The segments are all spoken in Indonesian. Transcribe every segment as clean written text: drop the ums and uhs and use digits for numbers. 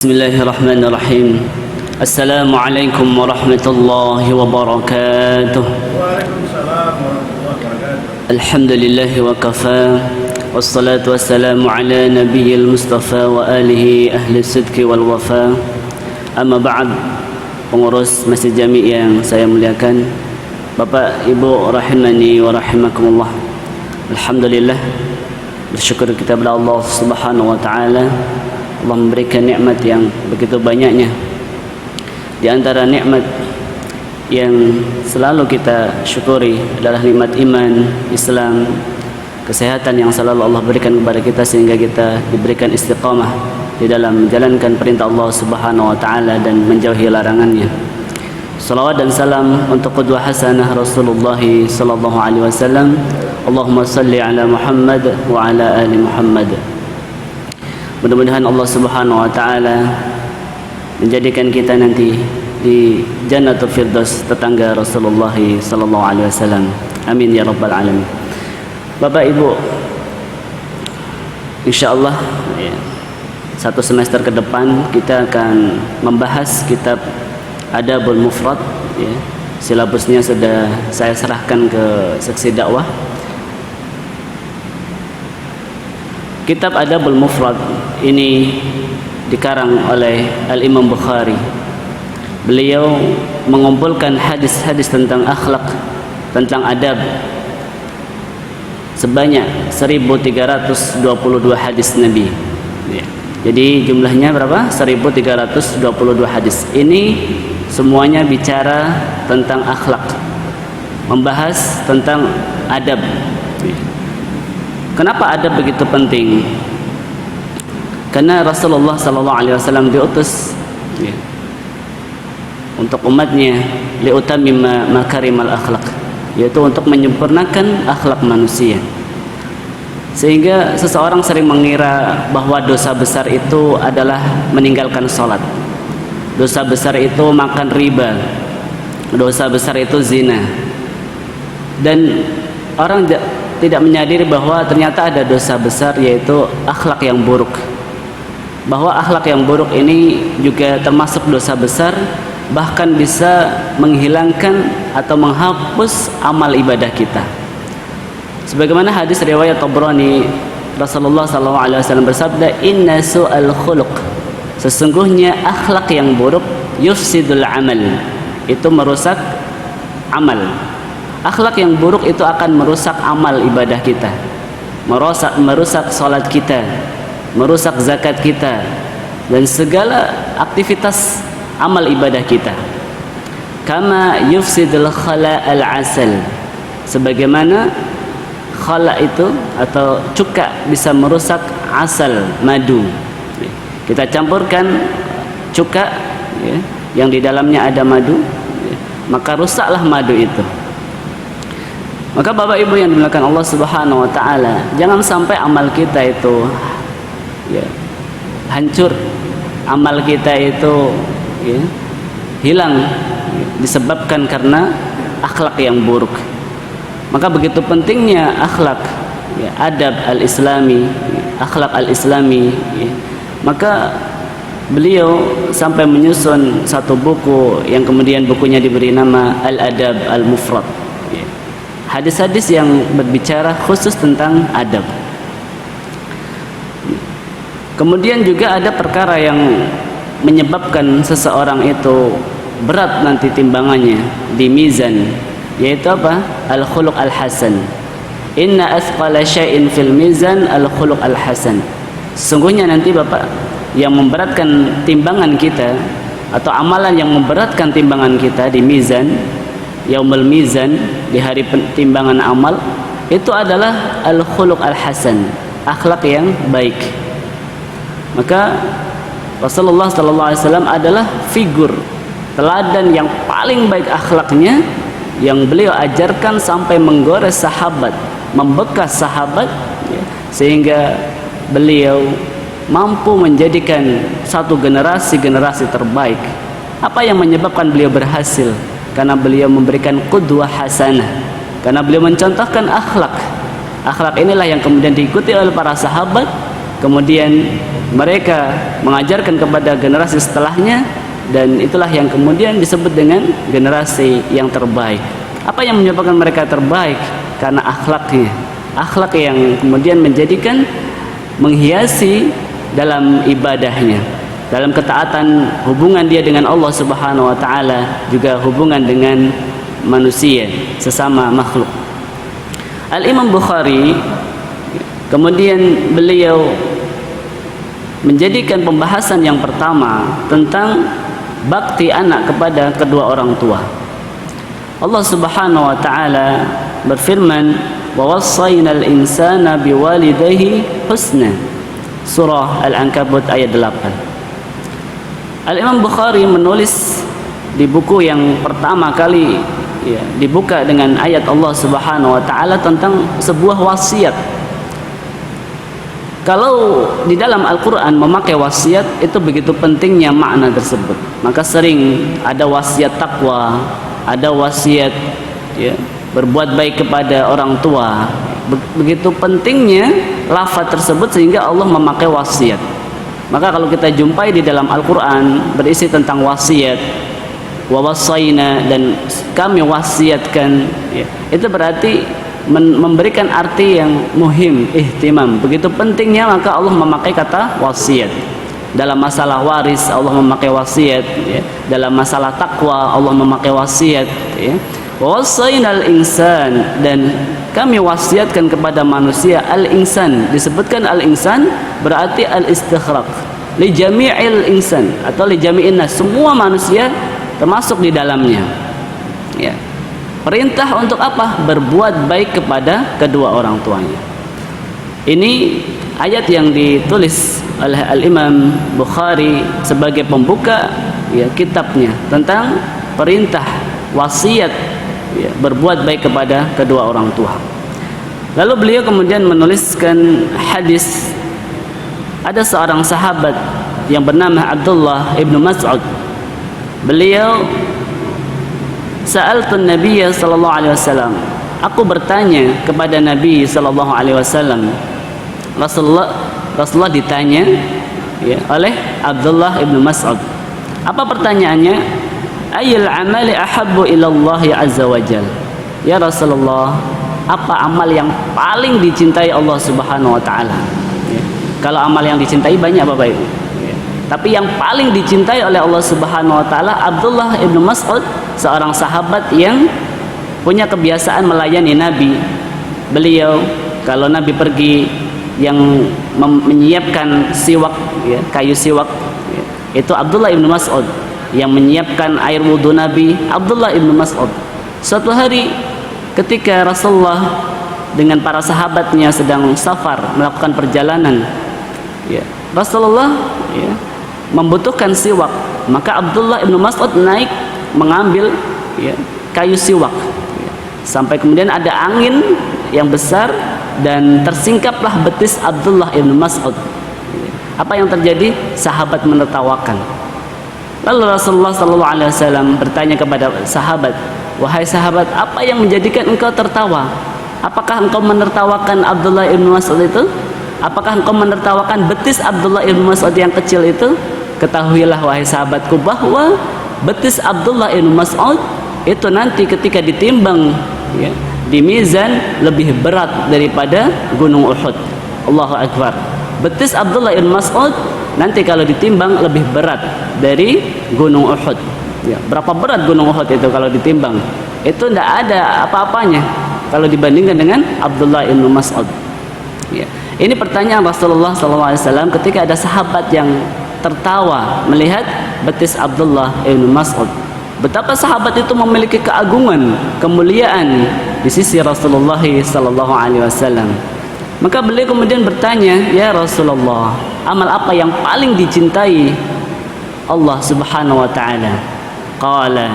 Bismillahirrahmanirrahim. Assalamualaikum warahmatullahi wabarakatuh. Waalaikumsalam warahmatullahi wabarakatuh. Alhamdulillah wa kafa. Wassalatu wassalamu ala nabiyyil mustafa wa alihi ahli sidqi wal wafa. Amma ba'd. Pengurus Masjid Jami' yang saya muliakan, Bapak Ibu rahimani wa rahimakumullah. Alhamdulillah, bersyukur kita kepada Allah Subhanahu wa taala. Allah memberikan nikmat yang begitu banyaknya. Di antara nikmat yang selalu kita syukuri adalah nikmat iman, Islam, kesehatan yang selalu Allah berikan kepada kita sehingga kita diberikan istiqamah di dalam menjalankan perintah Allah Subhanahu wa taala dan menjauhi larangannya. Salawat dan salam untuk qudwah hasanah Rasulullah sallallahu alaihi wasallam. Allahumma salli ala Muhammad wa ala ali Muhammad. Mudah-mudahan Allah Subhanahu wa taala menjadikan kita nanti di Jannatul Firdaus tetangga Rasulullah sallallahu alaihi wasallam. Amin ya rabbal alamin. Bapak Ibu, insyaallah ya, satu semester ke depan kita akan membahas kitab Adabul Mufrad ya. Silabusnya sudah saya serahkan ke seksi dakwah. Kitab Adabul Mufrad ini dikarang oleh Al-Imam Bukhari. Beliau mengumpulkan hadis-hadis tentang akhlak, tentang adab sebanyak 1322 hadis Nabi ya. Jadi jumlahnya berapa? 1322 hadis. Ini semuanya bicara tentang akhlak, membahas tentang adab ya. Kenapa adab begitu penting? Karena Rasulullah sallallahu alaihi wasallam diutus ya, untuk umatnya liutammima makarimal akhlak, yaitu untuk menyempurnakan akhlak manusia. Sehingga seseorang sering mengira bahwa dosa besar itu adalah meninggalkan sholat, dosa besar itu makan riba, dosa besar itu zina, dan orang tidak menyadari bahwa ternyata ada dosa besar yaitu akhlak yang buruk. Bahwa akhlak yang buruk ini juga termasuk dosa besar, bahkan bisa menghilangkan atau menghapus amal ibadah kita. Sebagaimana hadis riwayat Tabrani, Rasulullah SAW bersabda, "Inna su'al khuluq." Sesungguhnya akhlak yang buruk yufsidul amal, itu merusak amal. Akhlak yang buruk itu akan merusak amal ibadah kita, merusak salat kita, merusak zakat kita, dan segala aktivitas amal ibadah kita. Kama yufsidul khala al-asal, sebagaimana khala itu atau cuka bisa merusak asal, madu. Kita campurkan cuka ya, yang di dalamnya ada madu ya, maka rusaklah madu itu. Maka Bapak Ibu yang dimuliakan Allah Subhanahu wa taala, jangan sampai amal kita itu ya, hancur, amal kita itu ya, hilang ya, disebabkan karena akhlak yang buruk. Maka begitu pentingnya akhlak ya, adab al-islami ya, akhlak al-islami ya. Maka beliau sampai menyusun satu buku yang kemudian bukunya diberi nama Al-Adab Al-Mufrad ya. Hadis-hadis yang berbicara khusus tentang adab. Kemudian juga ada perkara yang menyebabkan seseorang itu berat nanti timbangannya di mizan, yaitu apa? Al-khuluq al-hasan. Inna athqala syai'in fil mizan al-khuluq al-hasan. Sesungguhnya nanti Bapak, yang memberatkan timbangan kita atau amalan yang memberatkan timbangan kita di mizan, yaumul mizan, di hari timbangan amal, itu adalah al-khuluq al-hasan, akhlak yang baik. Maka Rasulullah SAW adalah figur teladan yang paling baik akhlaknya, yang beliau ajarkan sampai menggores sahabat, membekas sahabat ya, sehingga beliau mampu menjadikan satu generasi terbaik. Apa yang menyebabkan beliau berhasil? Karena beliau memberikan qudwah hasanah, karena beliau mencontohkan akhlak. Akhlak inilah yang kemudian diikuti oleh para sahabat, kemudian mereka mengajarkan kepada generasi setelahnya, dan itulah yang kemudian disebut dengan generasi yang terbaik. Apa yang menyebabkan mereka terbaik? Karena akhlaknya, akhlak yang kemudian menjadikan menghiasi dalam ibadahnya, dalam ketaatan, hubungan dia dengan Allah Subhanahu wa taala, juga hubungan dengan manusia sesama makhluk. Al-Imam Bukhari kemudian beliau menjadikan pembahasan yang pertama tentang bakti anak kepada kedua orang tua. Allah Subhanahu wa taala berfirman, "Wa wassaynal insana biwalidayhi husna." Surah Al-Ankabut ayat 8. Al-Imam Bukhari menulis di buku yang pertama kali dibuka dengan ayat Allah Subhanahu wa taala tentang sebuah wasiat. Kalau di dalam Al-Quran memakai wasiat, itu begitu pentingnya makna tersebut. Maka sering ada wasiat takwa, ada wasiat berbuat baik kepada orang tua. Begitu pentingnya lafaz tersebut sehingga Allah memakai wasiat. Maka kalau kita jumpai di dalam Al-Quran berisi tentang wasiat, wa wassayna, dan kami wasiatkan, itu berarti memberikan arti yang muhim, ihtimam. Begitu pentingnya maka Allah memakai kata wasiat. Dalam masalah waris Allah memakai wasiat, dalam masalah takwa Allah memakai wasiat, wassaynal insan, dan kami wasiatkan kepada manusia. Al-insan, disebutkan al-insan berarti al-istighraq li jami'il insan atau li jami'in nas, semua manusia termasuk di dalamnya. Perintah untuk apa? Berbuat baik kepada kedua orang tuanya. Ini ayat yang ditulis oleh Al-Imam Bukhari sebagai pembuka kitabnya tentang perintah wasiat berbuat baik kepada kedua orang tua. Lalu beliau kemudian menuliskan hadis. Ada seorang sahabat yang bernama Abdullah ibnu Mas'ud. Beliau, sa'altun Nabiyya sallallahu alaihi wasallam, aku bertanya kepada Nabi sallallahu alaihi wasallam. Rasulullah ditanya oleh Abdullah ibnu Mas'ud. Apa pertanyaannya? Ayyul amali ahabbu ila Allah azza wajal. Ya Rasulullah, apa amal yang paling dicintai Allah Subhanahu wa taala? Kalau amal yang dicintai banyak Bapak Ibu, tapi yang paling dicintai oleh Allah Subhanahu wa taala, Abdullah ibnu Mas'ud, seorang sahabat yang punya kebiasaan melayani Nabi. Beliau kalau Nabi pergi, yang menyiapkan siwak, kayu siwak, itu Abdullah ibnu Mas'ud. Yang menyiapkan air wudhu Nabi, Abdullah ibnu Mas'ud. Suatu hari ketika Rasulullah dengan para sahabatnya sedang safar, melakukan perjalanan, Rasulullah membutuhkan siwak, maka Abdullah ibnu Mas'ud naik mengambil kayu siwak, sampai kemudian ada angin yang besar dan tersingkaplah betis Abdullah ibnu Mas'ud. Apa yang terjadi? Sahabat menertawakan. Lalu Rasulullah SAW bertanya kepada sahabat, wahai sahabat, apa yang menjadikan engkau tertawa? Apakah engkau menertawakan Abdullah ibnu Mas'ud itu? Apakah engkau menertawakan betis Abdullah ibnu Mas'ud yang kecil itu? Ketahuilah wahai sahabatku bahwa betis Abdullah ibnu Mas'ud itu nanti ketika ditimbang di mizan lebih berat daripada gunung Uhud. Allahu Akbar. Betis Abdullah ibnu Mas'ud nanti kalau ditimbang lebih berat dari gunung Uhud. Berapa berat gunung Uhud itu kalau ditimbang? Itu tidak ada apa-apanya kalau dibandingkan dengan Abdullah ibnu Mas'ud. Ini pertanyaan Rasulullah SAW ketika ada sahabat yang tertawa melihat betis Abdullah ibnu Mas'ud. Betapa sahabat itu memiliki keagungan, kemuliaan di sisi Rasulullah SAW. Maka beliau kemudian bertanya, ya Rasulullah, amal apa yang paling dicintai Allah Subhanahu wa taala? Qala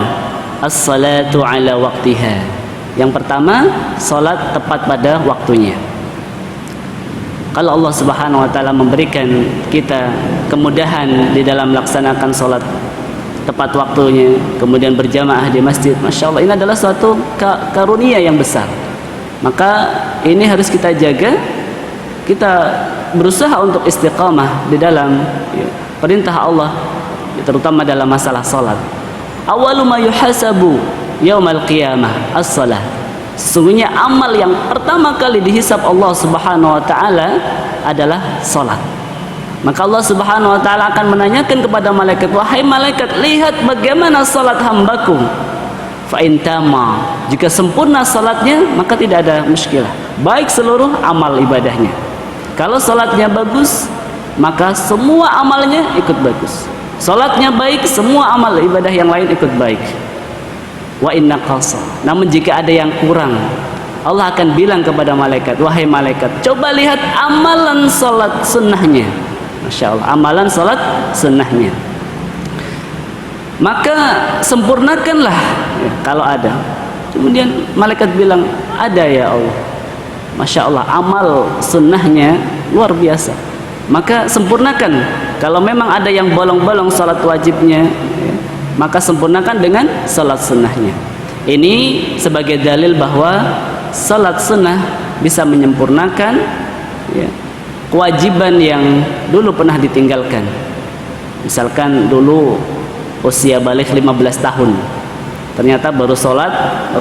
as-salatu ala waqtiha. Yang pertama, salat tepat pada waktunya. Kalau Allah Subhanahu wa taala memberikan kita kemudahan di dalam melaksanakan salat tepat waktunya, kemudian berjamaah di masjid, Masya Allah, ini adalah suatu karunia yang besar. Maka ini harus kita jaga, kita berusaha untuk istiqamah di dalam perintah Allah, terutama dalam masalah salat. Awwalu ma yuhasabu yaumal qiyamah as-salah. Sesungguhnya amal yang pertama kali dihisab Allah Subhanahu wa taala adalah salat. Maka Allah Subhanahu wa taala akan menanyakan kepada malaikat, "Wahai malaikat, lihat bagaimana salat hambaku." Fa in tama, jika sempurna salatnya maka tidak ada muskilah, baik seluruh amal ibadahnya. Kalau salatnya bagus, maka semua amalnya ikut bagus. Salatnya baik, semua amal ibadah yang lain ikut baik. Wa inna qasa, namun jika ada yang kurang, Allah akan bilang kepada malaikat, "Wahai malaikat, coba lihat amalan salat sunnahnya." Masya Allah, amalan salat sunnahnya. Maka sempurnakanlah ya, kalau ada. Kemudian malaikat bilang, ada ya Allah. Masya Allah, amal sunnahnya luar biasa. Maka sempurnakan. Kalau memang ada yang bolong-bolong salat wajibnya ya, maka sempurnakan dengan salat sunnahnya. Ini sebagai dalil bahwa salat sunnah bisa menyempurnakan ya, kewajiban yang dulu pernah ditinggalkan. Misalkan dulu usia balik 15 tahun, ternyata baru sholat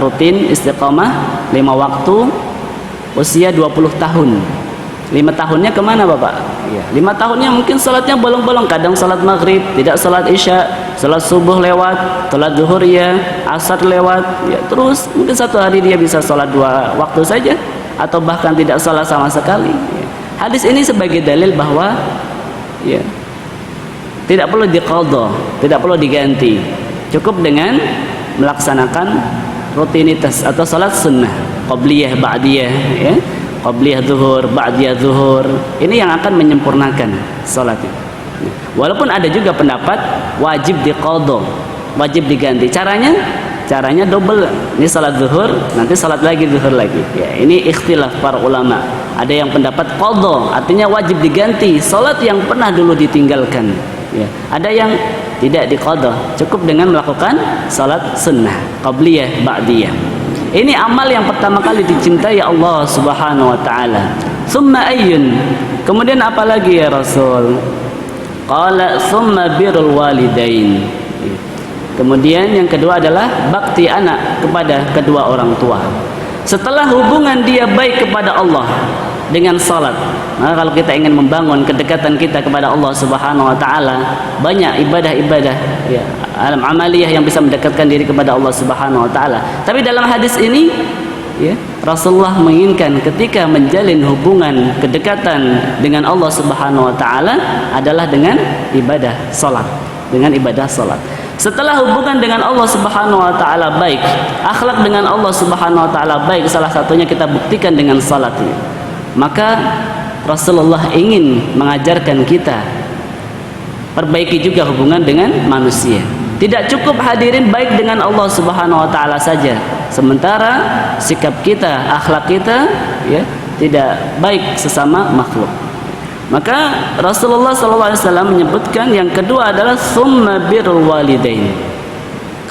rutin istiqamah 5 waktu usia 20 tahun. 5 tahunnya kemana Bapak? Ya, 5 tahunnya mungkin sholatnya bolong-bolong, kadang sholat maghrib, tidak sholat isya, sholat subuh lewat, sholat zuhur ya, asar lewat ya, terus mungkin satu hari dia bisa sholat 2 waktu saja, atau bahkan tidak sholat sama sekali ya. Hadis ini sebagai dalil bahwa ya, tidak perlu diqadha, tidak perlu diganti, cukup dengan melaksanakan rutinitas atau salat sunnah, qabliyah, ba'diyah ya, qabliyah zuhur, ba'diyah zuhur, ini yang akan menyempurnakan salatnya. Walaupun ada juga pendapat wajib diqadha, wajib diganti. Caranya double, ini salat zuhur, nanti salat lagi zuhur lagi ya, ini ikhtilaf para ulama. Ada yang pendapat qadha, artinya wajib diganti salat yang pernah dulu ditinggalkan ya. Ada yang tidak diqadha, cukup dengan melakukan salat sunnah, qabliyah, ba'diyah. Ini amal yang pertama kali dicintai Allah Subhanahu wa taala. Tsumma ayyun, kemudian apa lagi ya Rasul? Qala tsumma birrul walidain. Kemudian yang kedua adalah bakti anak kepada kedua orang tua. Setelah hubungan dia baik kepada Allah dengan salat, maka kalau kita ingin membangun kedekatan kita kepada Allah Subhanahu wa taala, banyak ibadah-ibadah ya, alam amaliyah yang bisa mendekatkan diri kepada Allah Subhanahu wa taala. Tapi dalam hadis ini ya, Rasulullah menginginkan ketika menjalin hubungan kedekatan dengan Allah Subhanahu wa taala adalah dengan ibadah salat, dengan ibadah salat. Setelah hubungan dengan Allah Subhanahu wa taala baik, akhlak dengan Allah Subhanahu wa taala baik, salah satunya kita buktikan dengan salat ini. Maka Rasulullah ingin mengajarkan kita perbaiki juga hubungan dengan manusia. Tidak cukup hadirin baik dengan Allah Subhanahu wa taala saja, sementara sikap kita, akhlak kita ya tidak baik sesama makhluk. Maka Rasulullah SAW menyebutkan yang kedua adalah summa birrul walidain.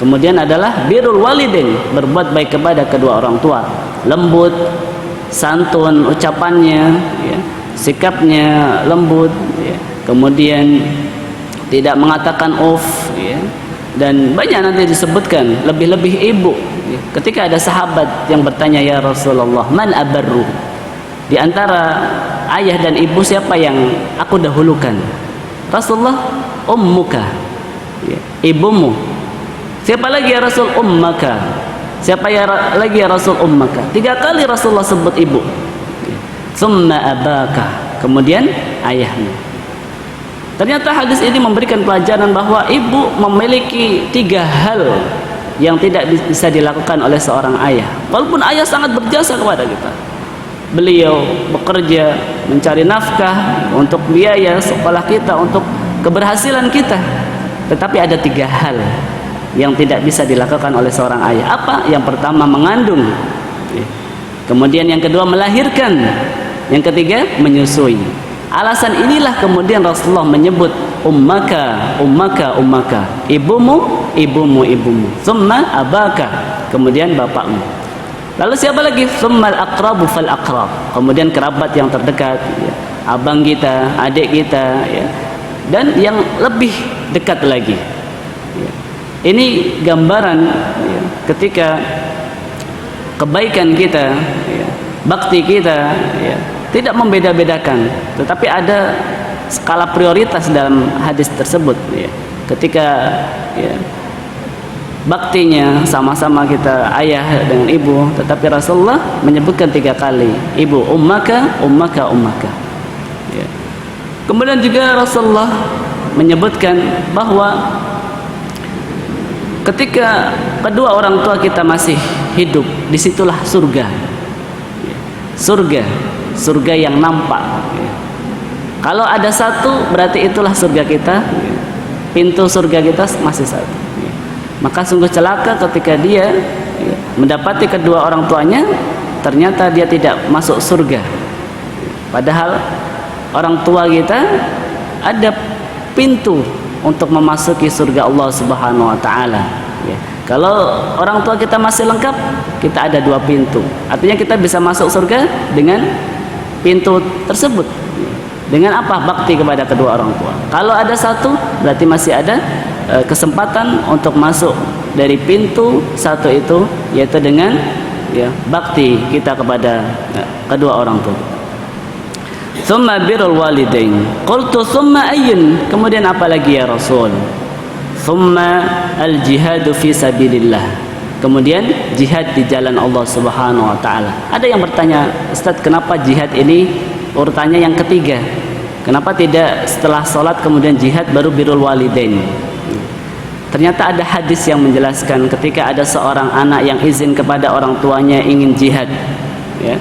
Kemudian adalah birrul walidain, berbuat baik kepada kedua orang tua, lembut, santun ucapannya ya, sikapnya lembut ya. Kemudian tidak mengatakan ya. Dan banyak nanti disebutkan, lebih-lebih ibu ya. Ketika ada sahabat yang bertanya, ya Rasulullah, man abarru, di antara ayah dan ibu siapa yang aku dahulukan? Rasulullah, ummuka ya, ibumu. Siapa lagi ya Rasul? Ummaka. Siapa ya lagi ya Rasul? Ummaka. 3 kali Rasulullah sebut ibu. Tsumma abaka, kemudian ayahmu. Ternyata hadis ini memberikan pelajaran bahwa ibu memiliki 3 hal yang tidak bisa dilakukan oleh seorang ayah. Walaupun ayah sangat berjasa kepada kita, beliau bekerja mencari nafkah untuk biaya sekolah kita, untuk keberhasilan kita, tetapi ada 3 hal yang tidak bisa dilakukan oleh seorang ayah. Apa? Yang pertama mengandung, kemudian yang kedua melahirkan, yang ketiga menyusui. Alasan inilah kemudian Rasulullah menyebut ummaka, ummaka, ummaka, ibumu, ibumu, ibumu, tsumma abaka, kemudian bapakmu. Lalu siapa lagi? Tsummal aqrabu fal aqrab, kemudian kerabat yang terdekat ya. abang kita, adik kita, ya, dan yang lebih dekat lagi. Ya. Ini gambaran ya, ketika kebaikan kita, ya, bakti kita, ya, tidak membeda-bedakan, tetapi ada skala prioritas dalam hadis tersebut. Ya. Ketika ya, baktinya sama-sama kita ayah dengan ibu, tetapi Rasulullah menyebutkan 3 kali ibu, ummaka, ummaka, ummaka. Ya. Kemudian juga Rasulullah menyebutkan bahwa ketika kedua orang tua kita masih hidup, disitulah surga. Ya. Surga yang nampak. Ya. Kalau ada satu, berarti itulah surga kita. Ya. Pintu surga kita masih satu. Maka sungguh celaka ketika dia ya, mendapati kedua orang tuanya, ternyata dia tidak masuk surga. Padahal orang tua kita ada pintu untuk memasuki surga Allah Subhanahu wa taala. Ya. Kalau orang tua kita masih lengkap, kita ada 2 pintu. Artinya kita bisa masuk surga dengan pintu tersebut. Dengan apa? Bakti kepada kedua orang tua. Kalau ada satu, berarti masih ada kesempatan untuk masuk dari pintu satu itu, yaitu dengan ya, bakti kita kepada kedua orang tua. Tsumma birrul walidain. Qultu tsumma ayyun? Kemudian apa lagi ya Rasul? Tsumma al-jihadu fi sabilillah. Kemudian jihad di jalan Allah Subhanahu wa taala. Ada yang bertanya, Ustaz, kenapa jihad ini urutannya yang ketiga? Kenapa tidak setelah sholat kemudian jihad baru birrul walidain? Ternyata ada hadis yang menjelaskan ketika ada seorang anak yang izin kepada orang tuanya ingin jihad, ya,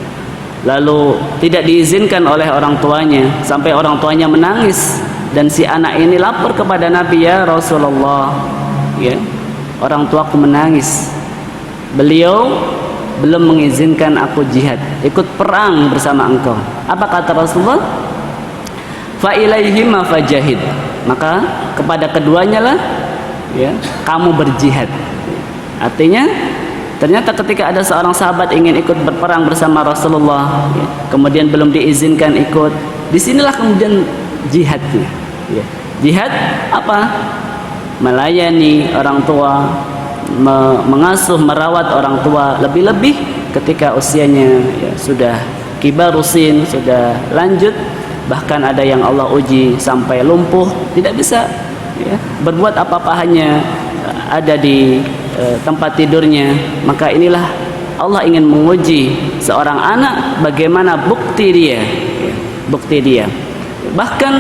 lalu tidak diizinkan oleh orang tuanya sampai orang tuanya menangis, dan si anak ini lapor kepada Nabi, ya Rasulullah, ya, orang tuaku menangis, beliau belum mengizinkan aku jihad, ikut perang bersama engkau. Apa kata Rasulullah? Fa ilaihima fajahid. Maka kepada keduanya lah ya, kamu berjihad. Artinya ternyata ketika ada seorang sahabat ingin ikut berperang bersama Rasulullah, ya, kemudian belum diizinkan ikut, disinilah kemudian jihadnya. Ya. Jihad apa? Melayani orang tua, mengasuh, merawat orang tua, lebih-lebih ketika usianya ya, sudah kibarusin, sudah lanjut, bahkan ada yang Allah uji sampai lumpuh, tidak bisa ya, berbuat apa-apa, hanya ada di tempat tidurnya. Maka inilah Allah ingin menguji seorang anak bagaimana bukti dia, ya, bukti dia. Bahkan